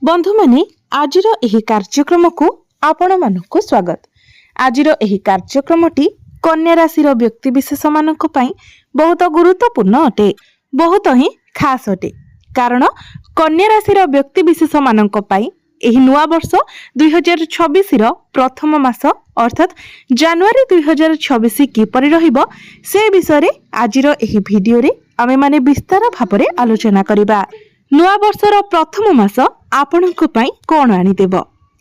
बंधु माने आजिर एही कार्यक्रम को आपण मानक स्वागत। आजिर एही कार्यक्रमटी कन्या राशि व्यक्ति विशेष मानक पई बहुत गुरुत्वपूर्ण अटे, बहुत ही खास अटे। कारण कन्या राशि व्यक्ति विशेष मानक पई एही नुआ वर्ष 2026 रो प्रथम मास अर्थात जनवरी 2026 किपरि रहिबो से विषय रे आजिर एही भिडियो रे आमे माने विस्तार भाबरे आलोचना करिबा। नुआ वर्षर प्रथम मास आपणक पई कोन आनी देबो।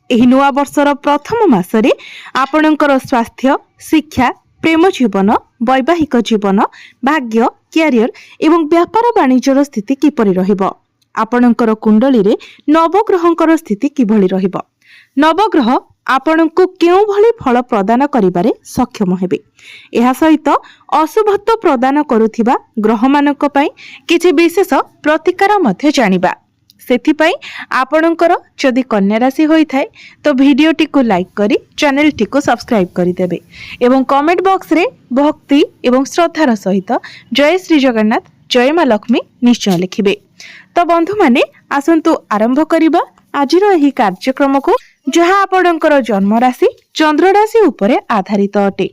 एही नुआ वर्षर प्रथम मासरे आपणकर स्वास्थ्य, शिक्षा, प्रेम जीवन, वैवाहिक जीवन, भाग्य, क्यारियर एवं व्यापार वाणिज्यर स्थिति किपरि रहिबो। आपणकर कुंडली रे नवग्रहंकर स्थिति किभଳି रहिबो। नवग्रह आपणको केउ भଳି फल प्रदान करिबारे सक्षम हेबे। एहा सहित अशुभत्व प्रदान करुथिबा ग्रह मानक पई किछि विशेष प्रतिकार मध्ये जानिबा। सेथिपई आपणकर जदि कन्या राशि होई थाए तो वीडियोटी को लाइक करी चैनल टी को सब्सक्राइब करि देबे एवं कमेंट बॉक्स रे भक्ति एवं श्रद्धार सहित जय श्री जगन्नाथ जय मां लक्ष्मी निश्चय लिखिबे। तो बंधु माने आसंतु आरंभ करिबा आजिर एही कार्यक्रम को, जहा आपणकर जन्म राशि चंद्र राशि उपरे आधारित अटे।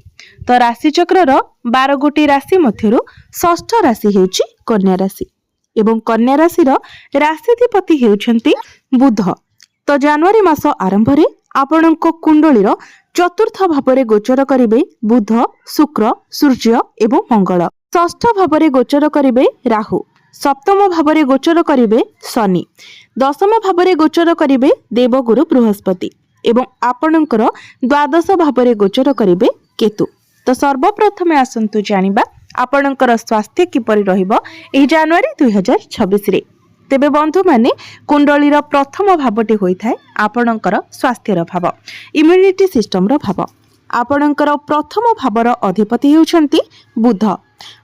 तो राशि चक्रर 12 गोटी राशि मध्यरु षष्ठ राशि हेउची कन्या राशि एवं कन्या राशिर राशिधिपति हेउछंती बुध। तो जनवरी मास आरंभ रे आपणक कुंडलीर चतुर्थ भावरे गोचर करिवे बुध, शुक्र, सूर्य एवं मंगल। षष्ठ भावरे गोचर करिवे राहु, सप्तम भावरे गोचर करिवे शनि, दशम भावरे गोचर करिवे देवगुरु बृहस्पति एवं आपणकर द्वादश भावरे गोचर करिवे केतु। तो सर्वप्रथमे आसंतु जानिबा आपणकर स्वास्थ्य किपरि रहिबो एही जनवरी 2026 रे। तेबे बंधु माने कुंडलीर प्रथम भावटी होई थाए आपणकर स्वास्थ्यर भाव, इम्युनिटी सिस्टम रो भाव। आपणकर प्रथम भावर अधिपति हेउछंती बुध।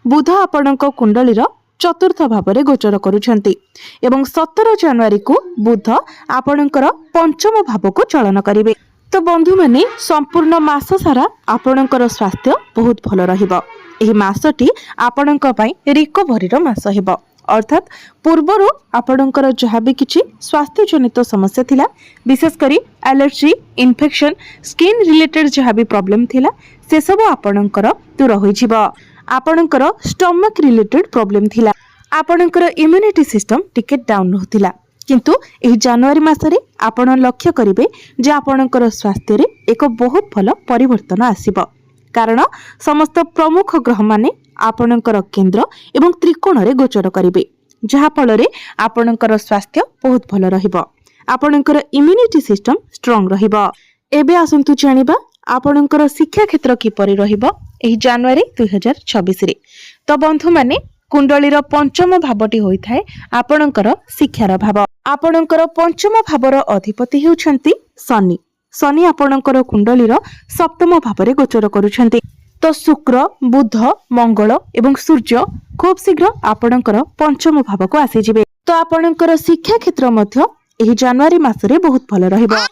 बुध आपणक कुंडलीर चतुर्थ भावरे गोचर करुछंती एवं 17 जनवरी को बुध आपणकर पंचम भाव को चलन करिवे। तो बंधु माने संपूर्ण मास सारा आपणकर स्वास्थ्य बहुत भल रहिबो। एही मासटी आपणक पई रिकवरीर मास हेबो, अर्थात पूर्वरु आपणकर जहा भी किछि स्वास्थ्य जनित समस्या थिला, विशेष करी एलर्जी, इन्फेक्शन, स्किन रिलेटेड जहा भी प्रॉब्लम थिला से सब आपणकर दूर होई जिवो। आपणकर स्टमक रिलेटेड प्रॉब्लम थिला, आपणकर इम्युनिटी सिस्टम टिके डाउन होतिला, किंतु एही जनवरी मासरे आपण लक्ष्य करिवे जे आपणकर स्वास्थ्य रे एक बहुत भल परिवर्तन आसीबो। कारण समस्त प्रमुख ग्रह माने आपणकर केंद्र एवं त्रिकोण रे गोचर करिवे, जहा फल रे आपणकर स्वास्थ्य बहुत भल रहिबो, आपणकर इम्युनिटी सिस्टम स्ट्रांग रहिबो। एबे आसंतु जानिबा आपणकर शिक्षा क्षेत्र किपरि रहिबो एही जनवरी 2026 रे। तो बंधु माने कुंडलीर पंचम भावटी होई थाए आपणकर शिक्षार भाव। आपणकर पंचम भावर अधिपति हेउछंती शनि। शनि आपणकर कुंडलीर सप्तम भावरे गोचर करुछंती। तो शुक्र, बुध, मंगल एवं सूर्य खूब शीघ्र आपणकर पंचम भाव को आसी जिवे। तो आपणकर शिक्षा क्षेत्र मध्य एही जनवरी मासरे बहुत भल रहिबो।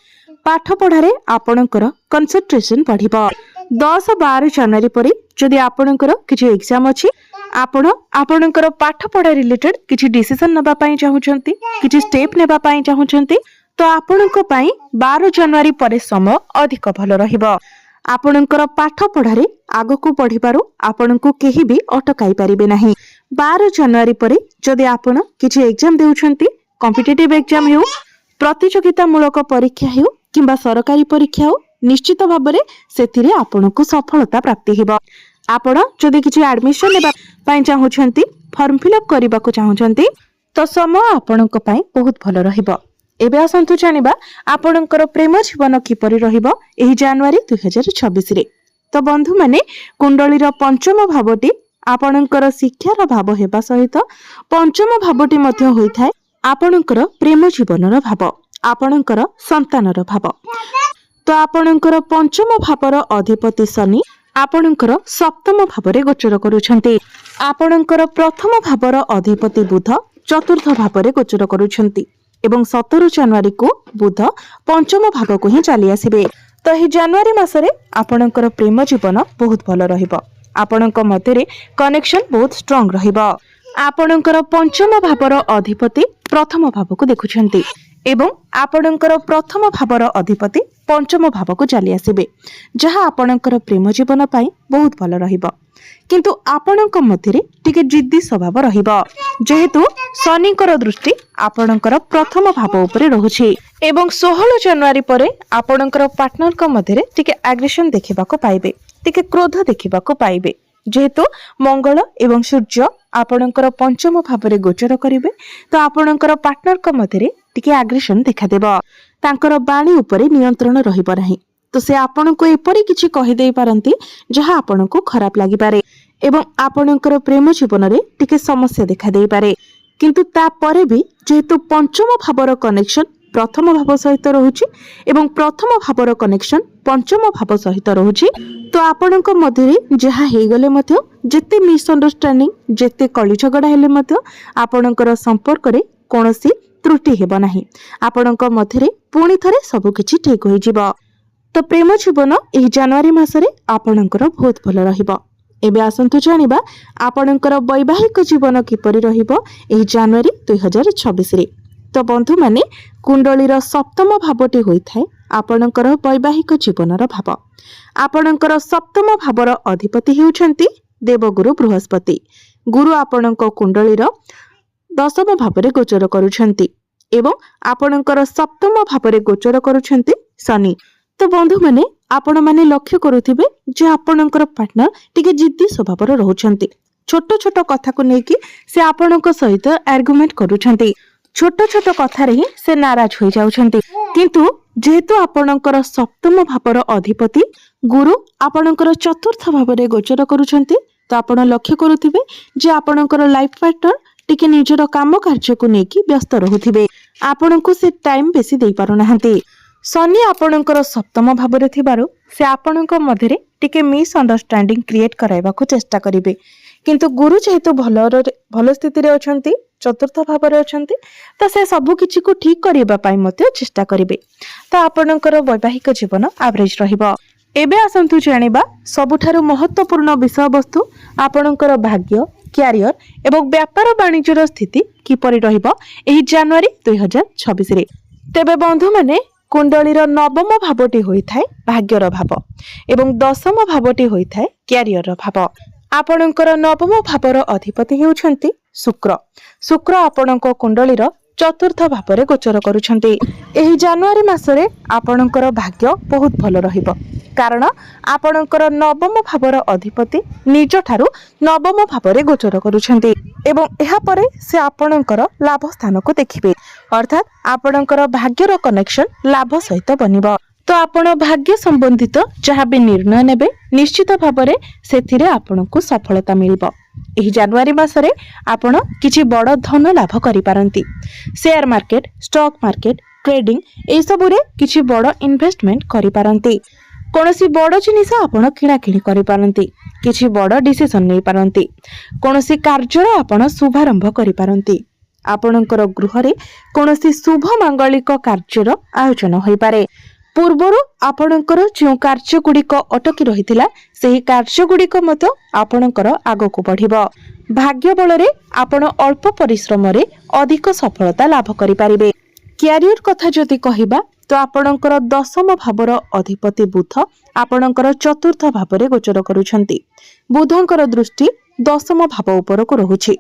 पाठ पढ़ारे आपणकर कंसंट्रेशन बढ़िबो। 10-12 जनवरी परे जदि आपणकर किछि एग्जाम अछि, आपणकर पाठ पढ़ा रिलेटेड किछि डिसीजन नबा पई चाहुचंती, किछि स्टेप नेबा पई चाहुचंती, तो आपणक पई 12 जनवरी परे समय अधिक भल रहिबो। आपणकर पाठ पढ़ारे आगकू पढ़िबारु आपणको केही भी अटकाई परिबे नाही। 12 जनवरी परे जदि आपण किछि एग्जाम देउछंती, कॉम्पिटिटिव एग्जाम हेउ, प्रतियोगितामूलक परीक्षा हेउ किंबा सरकारी परीक्षा हेउ, निश्चित भाबरे सेथिरे आपणको सफलता प्राप्ति हेबो। आपण जदि किछि एडमिशन लेबा पई चाहुछंती, फॉर्म फिलअप करिबाको चाहुछंती, तो समय आपणक पई बहुत भल रहिबो। एबे आसंतु जानिबा आपणकर प्रेम जीवन किपरि रहिबो एही जनवरी 2026 रे। तो बंधु माने कुंडलीर पंचम भावटी आपणकर शिक्षार भाव हेबा सहित पंचम भावटी मध्ये होई थाए आपणकर प्रेम जीवनर भाव, आपणकर संतानर भाव। तो आपणकर पंचम भावर अधिपति शनि आपणकर सप्तम भावरे गोचर करुछंती। आपणकर प्रथम भावर अधिपति बुध चतुर्थ भावरे गोचर करुछंती एवं 17 जनवरी को बुध पंचम भाव को ही चली आसिबे। तो ही जनवरी मासरे आपणकर प्रेम जीवन बहुत भल रहिबो, आपणक मध्यरे कनेक्शन बहुत स्ट्रांग रहिबो। आपणकर पंचम भावर अधिपति प्रथम भाव को देखुछंती एवं आपणकर प्रथम भावर अधिपति पंचम भाव को चली आसबे जहाँ आपणकर प्रेम जीवन पाई बहुत भल रहिबो किंतु आपणक मध्यरे टिके जिद्दी स्वभाव रहिबो जेहेतु शनिकर दृष्टि आपणकर प्रथम भाव उपरे रहुछि एवं 16 जनवरी परे आपणकर पार्टनर को मध्यरे टिके एग्रेशन देखिबाको पाइबे टिके क्रोध देखिबाको पाइबे जेहेतु मंगल एवं सूर्य आपणकर पंचम भाव गोचर करिवे तो आपणकर पार्टनर को मध्यरे टिके एग्रेशन देखादेबो तांकर बाणी उपरे नियंत्रण रहिबो नाही तो से आपण को एपरी किछि कहि देई पारंती जहा आपण को खराब लागि पारे एवं आपणकर प्रेम जीवन रे टिके समस्या देखा देई पारे किंतु ता परे भी जेहेतु पंचम भावर कनेक्शन प्रथम भाव सहित रहुछि एवं प्रथम भावर कनेक्शन पंचम भाव सहित रहुछि तो आपणक मध्यरे जहा हे गले मध्य जेते मिसअंडरस्टैंडिंग जेते कली झगड़ा हेले मध्य आपणकर संपर्क रे कोनोसी त्रुटि हेबो नाही आपणक मध्यरे पुणी थरे सब किछि ठीक होई जिवो तो प्रेम जीवन एही जनवरी मासरे आपणकर बहुत भल रहिबो एबे आसंतु जानिबा आपणकर वैवाहिक जीवन किपरि रहिबो एही जनवरी 2026 रे तो बंधु माने कुंडलीर सप्तम भावटी होइथाय आपणकर वैवाहिक जीवनर भाव आपणकर सप्तम भावर अधिपति हेउछंती देवगुरु बृहस्पति गुरु आपणक कुंडलीर दशम भावरे गोचर करुछंती एवं आपणकर सप्तम भावरे गोचर करुछंती शनि तो बंधु माने आपण माने लक्ष्य करुथिबे जे आपणकर पार्टनर टिके जिद्दी स्वभावर रहुछंती छोट छोट कथा को नेकी से आपणक सहित आर्गुमेंट करुछंती छोट छोट कथा रे ही से नाराज होई जाउछंती किंतु जेहेतु आपणकर सप्तम भावर अधिपति गुरु आपणकर चतुर्थ भावरे गोचर करुछंती तो आपण लक्ष्य करुथिबे जे आपणकर लाइफ पार्टनर टिके निजर काम कार्य को नेकी व्यस्त रहुथिबे आपणको से टाइम बेसी देई पारु नाहंती शनि आपणकर सप्तम भावरे थिबारु से आपणक मध्यरे टिके मिसअंडरस्टैंडिंग क्रिएट कराइबा को चेष्टा करिवे किंतु गुरु जेहेतु भल स्थिति रे अछंती चतुर्थ भावरे अछंती तो से सब किछि को ठीक करिबा पाई मते चेष्टा करिवे तो आपणकर वैवाहिक जीवन एवरेज रहिबो एबे आसंतु जानिबा सबुठारु महत्वपूर्ण विषय वस्तु आपणकर भाग्य क्यारियर एवं व्यापार वाणिज्यर स्थिति किपरि रहिबो एही जनवरी 2026 रे तेबे बंधु माने कुंडलीर नवम भावटी होइथाय भाग्यर भाव एवं दशम भावटी होइथाय क्यारियर भाव आपणकर नवम भावर अधिपति हेउछंती शुक्र शुक्र आपणक कुंडलीर चतुर्थ भावरे गोचर करुछंती एही जनवरी मासरे आपणकर भाग्य बहुत भल रहिबो कारण आपणकर नवम भावर अधिपति निज ठारू नवम भावरे गोचर करुछंती एवं एहा परे से आपणकर लाभ स्थान को देखिबे अर्थात आपणकर भाग्यर कनेक्शन लाभ सहित बनिबो तो आपण भाग्य संबंधित जहाँ भी निर्णय नेबे निश्चित भावरे सेथिरे आपणको सफलता मिलिबो एही जनवरी मासरे आपण किछि बड़ धन लाभ करि पारंती share market stock market trading ए सबुरे किछि बड़ इन्वेस्टमेंट करि पारंती कोनोसी बड़ जिनिस आपण किणा किणी करि पारंती किछि बड़ डिसिजन नै पारंती कोनोसी कार्यर आपण शुभारंभ करि पारंती आपणकर गृहरे कोनोसी शुभ मांगलिक कार्यर आयोजन होई पारे पूर्वरु आपणकर जो कार्य गुड़िक अटकी रहिथिला सेही कार्य गुड़िक मत आपणकर आगको बढ़िबो भाग्य बलरे आपण अल्प परिश्रम रे अधिक सफलता लाभ करि पारिबे क्यारियर कथा जदि कहिबा तो आपणकर दशम भावर अधिपति बुध आपणकर चतुर्थ भावरे गोचर करुछंती बुधंकर दृष्टि दशम भाव उपर को रहुछि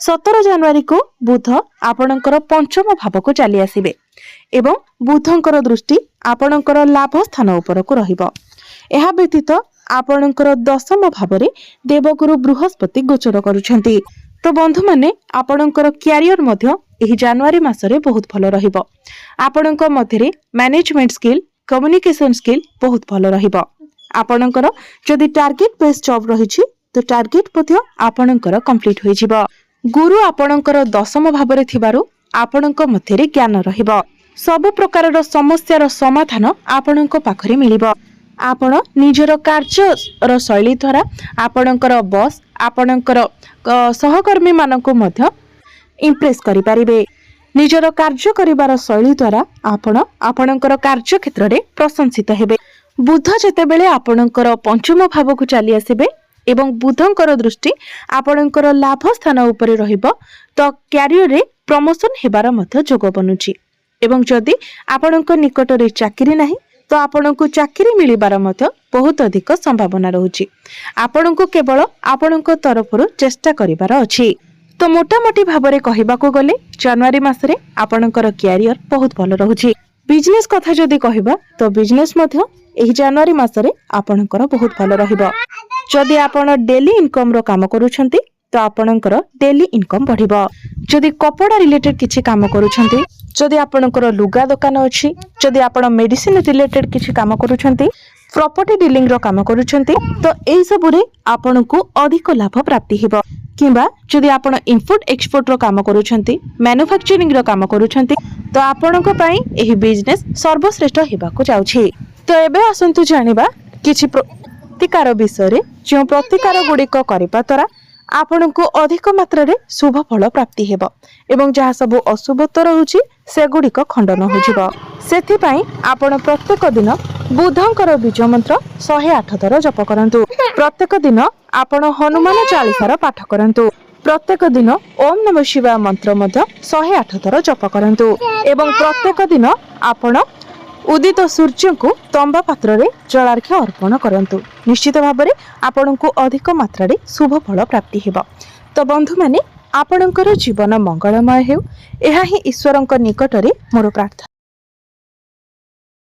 17 जनवरी को बुध आपणकर पंचम भाव को चली आसिबे एवं बुधंकर दृष्टि आपणकर लाभ स्थान उपर को रहिबो एहा व्यतीत आपणकर दशम भावरे देवगुरु बृहस्पति गोचर करुछंती तो बंधु माने आपणकर क्यारियर मध्य एही जनवरी मासरे बहुत भल रहिबो आपणक मध्यरे मैनेजमेंट स्किल कम्युनिकेशन स्किल बहुत भल रहिबो आपणकर जदि टार्गेट बेस्ड जॉब रहिछि तो टार्गेट मध्य आपणकर कंप्लीट होई जिवो गुरु आपणकर दशम भावरे थिबारु आपणक मध्यरे ज्ञान रहिबो सब प्रकारर समस्यार समाधान आपणक पाखरे मिलिबो आपण निजर कार्यर शैली द्वारा आपणकर बॉस आपणकर सहकर्मी मानक मध्य इम्प्रेस करि पारिबे निजर कार्य करिवार शैली द्वारा आपणकर कार्य क्षेत्र रे प्रशंसित हेबे बुध जेतेबेले आपणकर पंचम भाव को चली आसीबे एवं बुधंकर दृष्टि आपणकर लाभ स्थान उपरे रहिबो तो क्यारियर रे प्रमोशन हेबार मध्य जोग बनुची एवं जदि आपणक निकटरे चाकरी नाही तो आपणको चाकरी मिलिबार मध्य बहुत अधिक संभावना रहुछि। आपणको केवल आपणको तरफरु चेष्टा करिबार अछि। तो मोटामोटी भाबरे कहिबाको गले जनवरी मासरे आपणकर कैरियर बहुत भल रहुछि। बिजनेस कथा जदि कहिबा तो बिजनेस मध्य एही जनवरी मासरे आपणकर बहुत भल रहिबो। जदि आपण डेली इनकम रो काम करूछंती तो आपणकर डेली इनकम बढ़िबो। जदि कपड़ा रिलेटेड किछि काम करूछंती, जदि आपणकर लुगा दुकान अछि, जदि आपण मेडिसिन रिलेटेड किछि काम करूछंती, प्रॉपर्टी डीलिंग रो काम करूछंती तो एई सबुरे आपणको अधिक लाभ प्राप्ति हेबो। किंबा जदि आपण इनपुट एक्सपोर्ट रो काम करूछंती, मैन्युफैक्चरिंग रो काम करूछंती तो आपणको पई एही बिजनेस सर्वश्रेष्ठ हेबाको जाउछि। तो एबे आसंतु जानिबा किछि प्रतिकार विषय रे, जो प्रतिकार गुड़िक करिबा द्वारा आपणको अधिक मात्रा रे शुभ फल प्राप्ति हेबो एवं जहाँ सब अशुभ तो रहुछि से गुड़िक खंडन होजिबो। सेथि पई आपण प्रत्येक दिन बुधंकर बीज मंत्र 108 थर जप करंतु। प्रत्येक दिन आपण हनुमान चालीसार पाठ करंतु। प्रत्येक दिन ओम नमः शिवाय मंत्र मध्य 108 थर जप करंतु एवं प्रत्येक दिन आपण उदित सूर्य को तंबा पात्र रे जलार्घ्य अर्पण करंतु। निश्चित भाव में आपनको अधिक मात्रा रे शुभ फल प्राप्ति हेबो। तो बंधु माने आपणकर जीवन मंगलमय हेउ, एहा ही ईश्वरंक निकटरे मोर प्रार्थना।